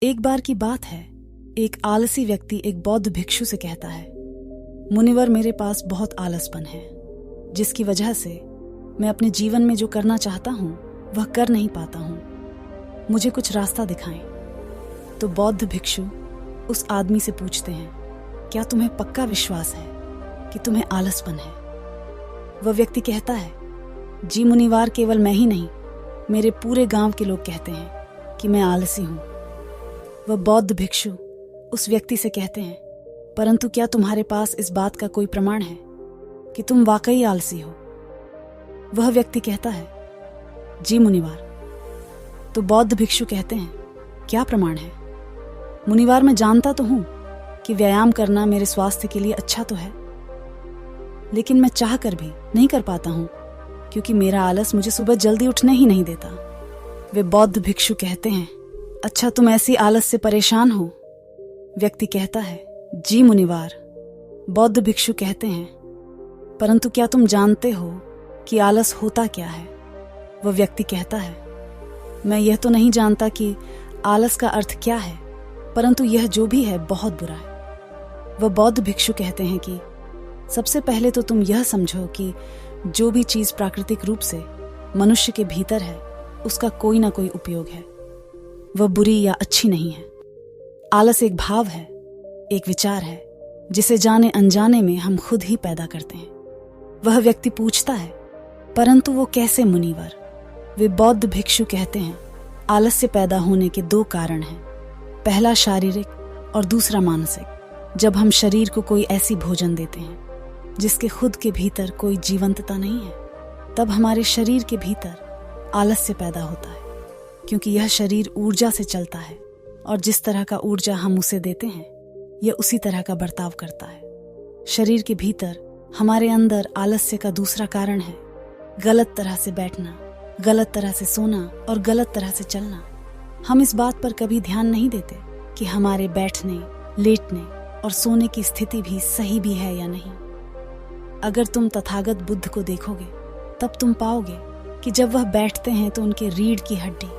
एक बार की बात है, एक आलसी व्यक्ति एक बौद्ध भिक्षु से कहता है, मुनिवर मेरे पास बहुत आलसपन है, जिसकी वजह से मैं अपने जीवन में जो करना चाहता हूँ वह कर नहीं पाता हूँ। मुझे कुछ रास्ता दिखाएं। तो बौद्ध भिक्षु उस आदमी से पूछते हैं, क्या तुम्हें पक्का विश्वास है कि तुम्हें आलसपन है? वह व्यक्ति कहता है, जी मुनिवार, केवल मैं ही नहीं, मेरे पूरे गांव के लोग कहते हैं कि मैं आलसी हूँ। वह बौद्ध भिक्षु उस व्यक्ति से कहते हैं, परंतु क्या तुम्हारे पास इस बात का कोई प्रमाण है कि तुम वाकई आलसी हो? वह व्यक्ति कहता है, जी मुनिवार। तो बौद्ध भिक्षु कहते हैं, क्या प्रमाण है? मुनिवार, मैं जानता तो हूं कि व्यायाम करना मेरे स्वास्थ्य के लिए अच्छा तो है, लेकिन मैं चाह कर भी नहीं कर पाता हूं क्योंकि मेरा आलस मुझे सुबह जल्दी उठने ही नहीं देता। वे बौद्ध भिक्षु कहते हैं, अच्छा तुम ऐसी आलस से परेशान हो? व्यक्ति कहता है, जी मुनिवार। बौद्ध भिक्षु कहते हैं, परंतु क्या तुम जानते हो कि आलस होता क्या है? वह व्यक्ति कहता है, मैं यह तो नहीं जानता कि आलस का अर्थ क्या है, परंतु यह जो भी है बहुत बुरा है। वह बौद्ध भिक्षु कहते हैं कि सबसे पहले तो तुम यह समझो कि जो भी चीज प्राकृतिक रूप से मनुष्य के भीतर है उसका कोई ना कोई उपयोग है, वह बुरी या अच्छी नहीं है। आलस एक भाव है, एक विचार है जिसे जाने अनजाने में हम खुद ही पैदा करते हैं। वह व्यक्ति पूछता है, परंतु वो कैसे मुनिवर? वे बौद्ध भिक्षु कहते हैं, आलस्य पैदा होने के दो कारण हैं, पहला शारीरिक और दूसरा मानसिक। जब हम शरीर को कोई ऐसी भोजन देते हैं जिसके खुद के भीतर कोई जीवंतता नहीं है, तब हमारे शरीर के भीतर आलस्य पैदा होता है, क्योंकि यह शरीर ऊर्जा से चलता है और जिस तरह का ऊर्जा हम उसे देते हैं यह उसी तरह का बर्ताव करता है। शरीर के भीतर हमारे अंदर आलस्य का दूसरा कारण है गलत तरह से बैठना, गलत तरह से सोना और गलत तरह से चलना। हम इस बात पर कभी ध्यान नहीं देते कि हमारे बैठने, लेटने और सोने की स्थिति भी सही भी है या नहीं। अगर तुम तथागत बुद्ध को देखोगे तब तुम पाओगे कि जब वह बैठते हैं तो उनके रीढ़ की हड्डी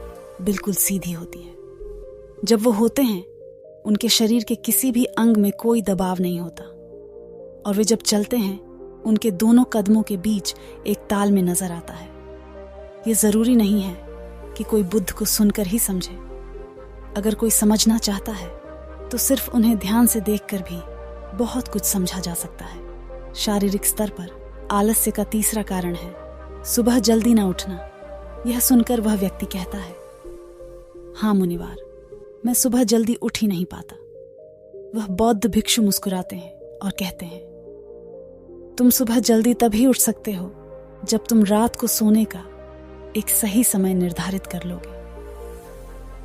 बिल्कुल सीधी होती है। जब वो होते हैं उनके शरीर के किसी भी अंग में कोई दबाव नहीं होता, और वे जब चलते हैं उनके दोनों कदमों के बीच एक ताल में नजर आता है। ये जरूरी नहीं है कि कोई बुद्ध को सुनकर ही समझे। अगर कोई समझना चाहता है तो सिर्फ उन्हें ध्यान से देखकर भी बहुत कुछ समझा जा सकता है। शारीरिक स्तर पर आलस्य का तीसरा कारण है सुबह जल्दी ना उठना। यह सुनकर वह व्यक्ति कहता है, हाँ मुनिवार, मैं सुबह जल्दी उठ ही नहीं पाता। वह बौद्ध भिक्षु मुस्कुराते हैं और कहते हैं, तुम सुबह जल्दी तभी उठ सकते हो जब तुम रात को सोने का एक सही समय निर्धारित कर लोगे।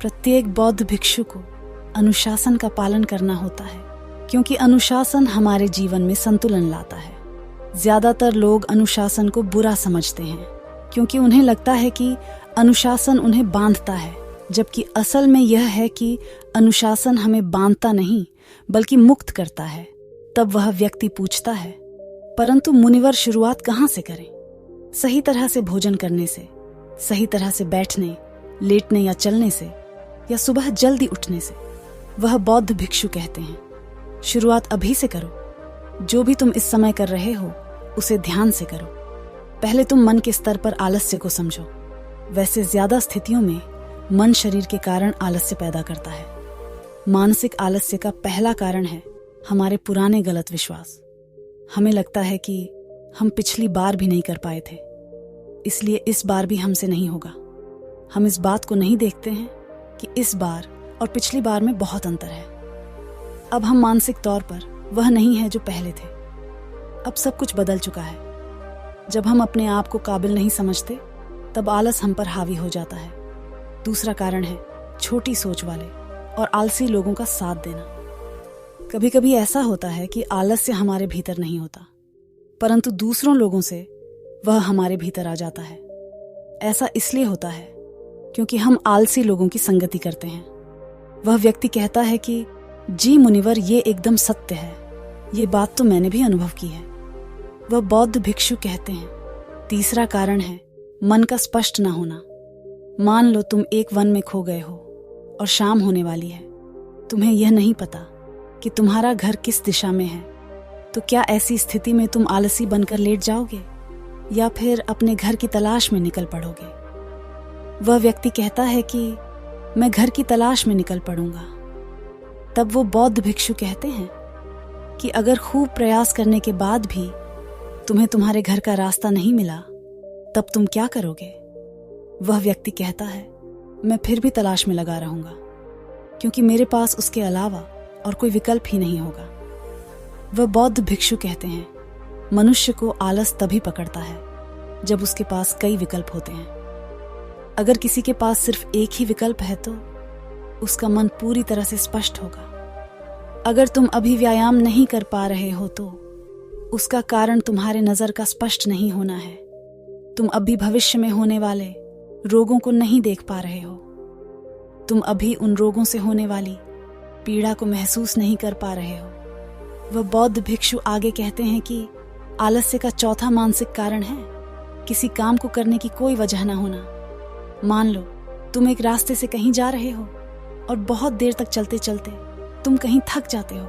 प्रत्येक बौद्ध भिक्षु को अनुशासन का पालन करना होता है, क्योंकि अनुशासन हमारे जीवन में संतुलन लाता है। ज्यादातर लोग अनुशासन को बुरा समझते हैं क्योंकि उन्हें लगता है कि अनुशासन उन्हें बांधता है, जबकि असल में यह है कि अनुशासन हमें बांधता नहीं बल्कि मुक्त करता है। तब वह व्यक्ति पूछता है, परंतु मुनिवर शुरुआत कहाँ से करें? सही तरह से भोजन करने से, सही तरह से बैठने, लेटने या चलने से, या सुबह जल्दी उठने से? वह बौद्ध भिक्षु कहते हैं, शुरुआत अभी से करो। जो भी तुम इस समय कर रहे हो उसे ध्यान से करो। पहले तुम मन के स्तर पर आलस्य को समझो। वैसे ज्यादा स्थितियों में मन शरीर के कारण आलस्य पैदा करता है। मानसिक आलस्य का पहला कारण है हमारे पुराने गलत विश्वास। हमें लगता है कि हम पिछली बार भी नहीं कर पाए थे, इसलिए इस बार भी हमसे नहीं होगा। हम इस बात को नहीं देखते हैं कि इस बार और पिछली बार में बहुत अंतर है। अब हम मानसिक तौर पर वह नहीं है जो पहले थे। अब सब कुछ बदल चुका है। जब हम अपने आप को काबिल नहीं समझते तब आलस हम पर हावी हो जाता है। दूसरा कारण है छोटी सोच वाले और आलसी लोगों का साथ देना। कभी कभी ऐसा होता है कि आलस्य हमारे भीतर नहीं होता, परंतु दूसरों लोगों से वह हमारे भीतर आ जाता है। ऐसा इसलिए होता है क्योंकि हम आलसी लोगों की संगति करते हैं। वह व्यक्ति कहता है कि जी मुनिवर, ये एकदम सत्य है, ये बात तो मैंने भी अनुभव की है। वह बौद्ध भिक्षु कहते हैं, तीसरा कारण है मन का स्पष्ट न होना। मान लो तुम एक वन में खो गए हो और शाम होने वाली है। तुम्हें यह नहीं पता कि तुम्हारा घर किस दिशा में है। तो क्या ऐसी स्थिति में तुम आलसी बनकर लेट जाओगे या फिर अपने घर की तलाश में निकल पड़ोगे? वह व्यक्ति कहता है कि मैं घर की तलाश में निकल पड़ूंगा। तब वो बौद्ध भिक्षु कहते हैं कि अगर खूब प्रयास करने के बाद भी तुम्हें तुम्हारे घर का रास्ता नहीं मिला, तब तुम क्या करोगे? वह व्यक्ति कहता है, मैं फिर भी तलाश में लगा रहूंगा, क्योंकि मेरे पास उसके अलावा और कोई विकल्प ही नहीं होगा। वह बौद्ध भिक्षु कहते हैं, मनुष्य को आलस तभी पकड़ता है जब उसके पास कई विकल्प होते हैं। अगर किसी के पास सिर्फ एक ही विकल्प है तो उसका मन पूरी तरह से स्पष्ट होगा। अगर तुम अभी व्यायाम नहीं कर पा रहे हो तो उसका कारण तुम्हारे नजर का स्पष्ट नहीं होना है। तुम अभी भविष्य में होने वाले रोगों को नहीं देख पा रहे हो। तुम अभी उन रोगों से होने वाली पीड़ा को महसूस नहीं कर पा रहे हो। वह बौद्ध भिक्षु आगे कहते हैं कि आलस्य का चौथा मानसिक कारण है किसी काम को करने की कोई वजह ना होना। मान लो तुम एक रास्ते से कहीं जा रहे हो और बहुत देर तक चलते चलते तुम कहीं थक जाते हो।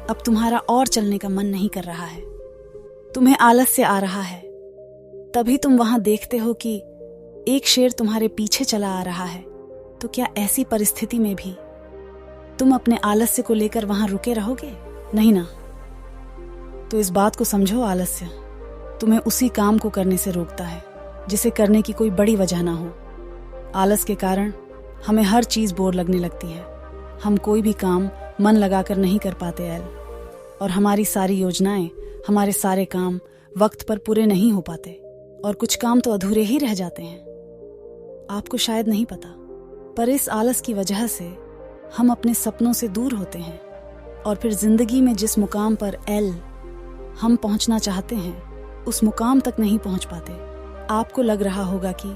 अब तुम्हारा और चलने का मन नहीं कर रहा है, तुम्हें आलस्य आ रहा है। तभी तुम वहां देखते हो कि एक शेर तुम्हारे पीछे चला आ रहा है। तो क्या ऐसी परिस्थिति में भी तुम अपने आलस्य को लेकर वहां रुके रहोगे? नहीं ना। तो इस बात को समझो, आलस्य तुम्हें उसी काम को करने से रोकता है जिसे करने की कोई बड़ी वजह ना हो। आलस के कारण हमें हर चीज बोर लगने लगती है। हम कोई भी काम मन लगाकर नहीं कर पाते और हमारी सारी योजनाएं, हमारे सारे काम वक्त पर पूरे नहीं हो पाते और कुछ काम तो अधूरे ही रह जाते हैं। आपको शायद नहीं पता, पर इस आलस की वजह से हम अपने सपनों से दूर होते हैं और फिर जिंदगी में जिस मुकाम पर हम पहुंचना चाहते हैं उस मुकाम तक नहीं पहुंच पाते। आपको लग रहा होगा कि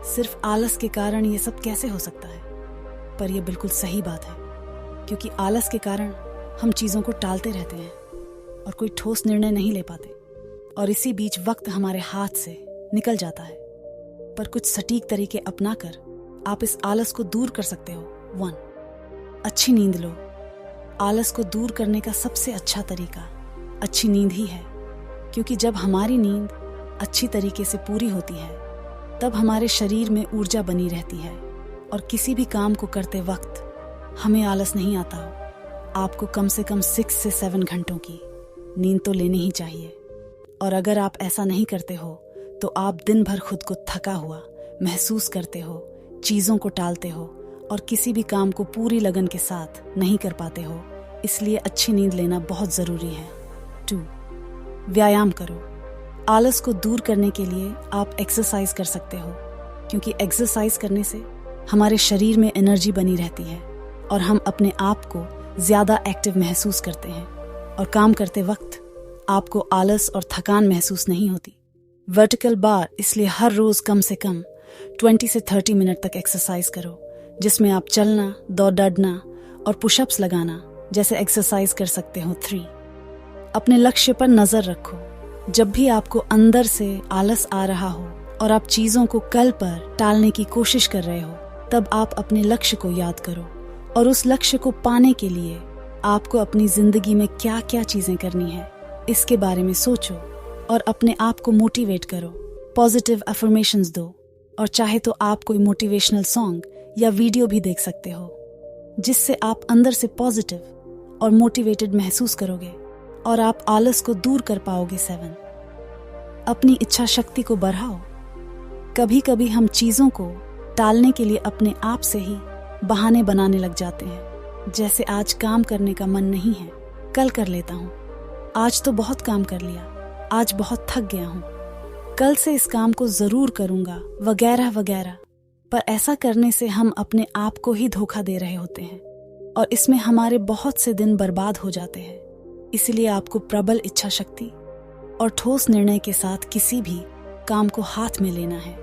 सिर्फ आलस के कारण ये सब कैसे हो सकता है, पर यह बिल्कुल सही बात है, क्योंकि आलस के कारण हम चीजों को टालते रहते हैं और कोई ठोस निर्णय नहीं ले पाते और इसी बीच वक्त हमारे हाथ से निकल जाता है। पर कुछ सटीक तरीके अपनाकर आप इस आलस को दूर कर सकते हो। 1. अच्छी नींद लो। आलस को दूर करने का सबसे अच्छा तरीका अच्छी नींद ही है, क्योंकि जब हमारी नींद अच्छी तरीके से पूरी होती है तब हमारे शरीर में ऊर्जा बनी रहती है और किसी भी काम को करते वक्त हमें आलस नहीं आता हो। आपको कम से कम 6 से 7 घंटों की नींद तो लेनी ही चाहिए, और अगर आप ऐसा नहीं करते हो तो आप दिन भर खुद को थका हुआ महसूस करते हो, चीज़ों को टालते हो और किसी भी काम को पूरी लगन के साथ नहीं कर पाते हो। इसलिए अच्छी नींद लेना बहुत ज़रूरी है। 2. व्यायाम करो। आलस को दूर करने के लिए आप एक्सरसाइज कर सकते हो, क्योंकि एक्सरसाइज करने से हमारे शरीर में एनर्जी बनी रहती है और हम अपने आप को ज़्यादा एक्टिव महसूस करते हैं और काम करते वक्त आपको आलस और थकान महसूस नहीं होती। वर्टिकल बार, इसलिए हर रोज़ कम से कम 20 से 30 मिनट तक एक्सरसाइज करो, जिसमें आप चलना, दौड़ना और पुशअप्स लगाना जैसे एक्सरसाइज कर सकते हो। 3. अपने लक्ष्य पर नज़र रखो। जब भी आपको अंदर से आलस आ रहा हो और आप चीज़ों को कल पर टालने की कोशिश कर रहे हो, तब आप अपने लक्ष्य को याद करो और उस लक्ष्य को पाने के लिए आपको अपनी जिंदगी में क्या क्या चीज़ें करनी है इसके बारे में सोचो और अपने आप को मोटिवेट करो। पॉजिटिव अफर्मेशंस दो, और चाहे तो आप कोई मोटिवेशनल सॉन्ग या वीडियो भी देख सकते हो, जिससे आप अंदर से पॉजिटिव और मोटिवेटेड महसूस करोगे और आप आलस को दूर कर पाओगे। 7. अपनी इच्छा शक्ति को बढ़ाओ। कभी कभी हम चीज़ों को टालने के लिए अपने आप से ही बहाने बनाने लग जाते हैं, जैसे आज काम करने का मन नहीं है, कल कर लेता हूँ, आज तो बहुत काम कर लिया, आज बहुत थक गया हूँ, कल से इस काम को जरूर करूँगा, वगैरह वगैरह। पर ऐसा करने से हम अपने आप को ही धोखा दे रहे होते हैं और इसमें हमारे बहुत से दिन बर्बाद हो जाते हैं। इसलिए आपको प्रबल इच्छा शक्ति और ठोस निर्णय के साथ किसी भी काम को हाथ में लेना है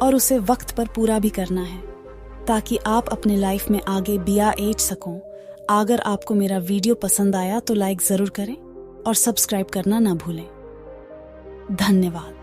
और उसे वक्त पर पूरा भी करना है, ताकि आप अपने लाइफ में आगे BR8 सको। अगर आपको मेरा वीडियो पसंद आया तो लाइक ज़रूर करें और सब्सक्राइब करना ना भूलें। धन्यवाद।